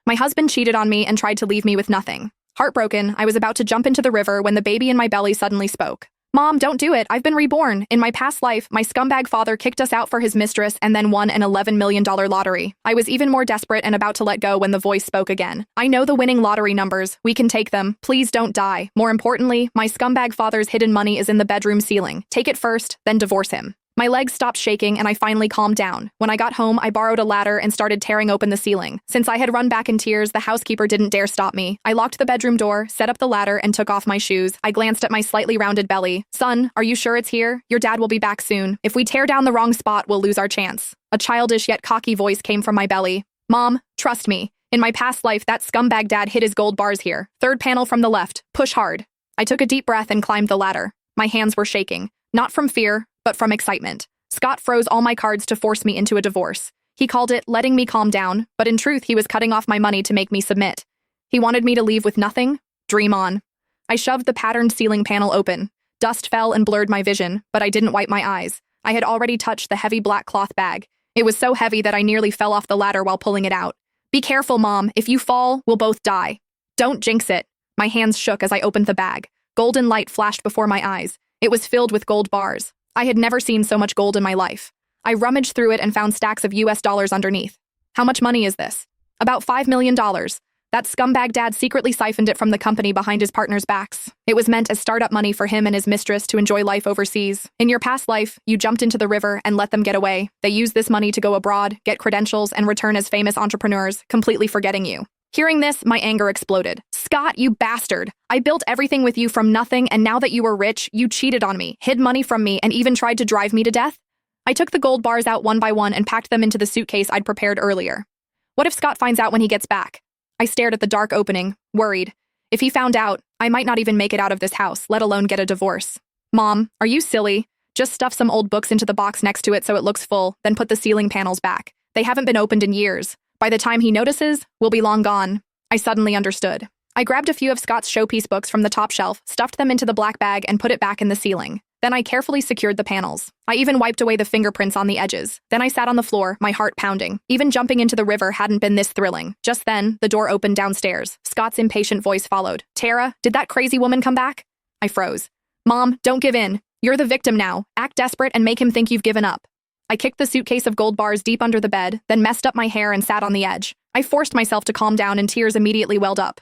My husband cheated on me and tried to leave me with nothing. Heartbroken, I was about to jump into the river when the baby in my belly suddenly spoke. Mom, don't do it. I've been reborn. In my past life, my scumbag father kicked us out for his mistress and then won an $11 million lottery. I was even more desperate and about to let go when the voice spoke again. I know the winning lottery numbers. We can take them. Please don't die. More importantly, my scumbag father's hidden money is in the bedroom ceiling. Take it first, then divorce him. My legs stopped shaking and I finally calmed down. When I got home, I borrowed a ladder and started tearing open the ceiling. Since I had run back in tears, the housekeeper didn't dare stop me. I locked the bedroom door, set up the ladder, and took off my shoes. I glanced at my slightly rounded belly. Son, are you sure it's here? Your dad will be back soon. If we tear down the wrong spot, we'll lose our chance. A childish yet cocky voice came from my belly. Mom, trust me. In my past life, that scumbag dad hid his gold bars here. Third panel from the left. Push hard. I took a deep breath and climbed the ladder. My hands were shaking. Not from fear, but from excitement. Scott froze all my cards to force me into a divorce. He called it letting me calm down, but in truth, he was cutting off my money to make me submit. He wanted me to leave with nothing? Dream on. I shoved the patterned ceiling panel open. Dust fell and blurred my vision, but I didn't wipe my eyes. I had already touched the heavy black cloth bag. It was so heavy that I nearly fell off the ladder while pulling it out. Be careful, Mom. If you fall, we'll both die. Don't jinx it. My hands shook as I opened the bag. Golden light flashed before my eyes. It was filled with gold bars. I had never seen so much gold in my life. I rummaged through it and found stacks of US dollars underneath. How much money is this? About $5 million. That scumbag dad secretly siphoned it from the company behind his partner's backs. It was meant as startup money for him and his mistress to enjoy life overseas. In your past life, you jumped into the river and let them get away. They used this money to go abroad, get credentials, and return as famous entrepreneurs, completely forgetting you. Hearing this, my anger exploded. Scott, you bastard! I built everything with you from nothing, and now that you were rich, you cheated on me, hid money from me, and even tried to drive me to death? I took the gold bars out one by one and packed them into the suitcase I'd prepared earlier. What if Scott finds out when he gets back? I stared at the dark opening, worried. If he found out, I might not even make it out of this house, let alone get a divorce. Mom, are you silly? Just stuff some old books into the box next to it so it looks full, then put the ceiling panels back. They haven't been opened in years. By the time he notices, we'll be long gone. I suddenly understood. I grabbed a few of Scott's showpiece books from the top shelf, stuffed them into the black bag, and put it back in the ceiling. Then I carefully secured the panels. I even wiped away the fingerprints on the edges. Then I sat on the floor, my heart pounding. Even jumping into the river hadn't been this thrilling. Just then, the door opened downstairs. Scott's impatient voice followed. Tara, did that crazy woman come back? I froze. Mom, don't give in. You're the victim now. Act desperate and make him think you've given up. I kicked the suitcase of gold bars deep under the bed, then messed up my hair and sat on the edge. I forced myself to calm down and tears immediately welled up.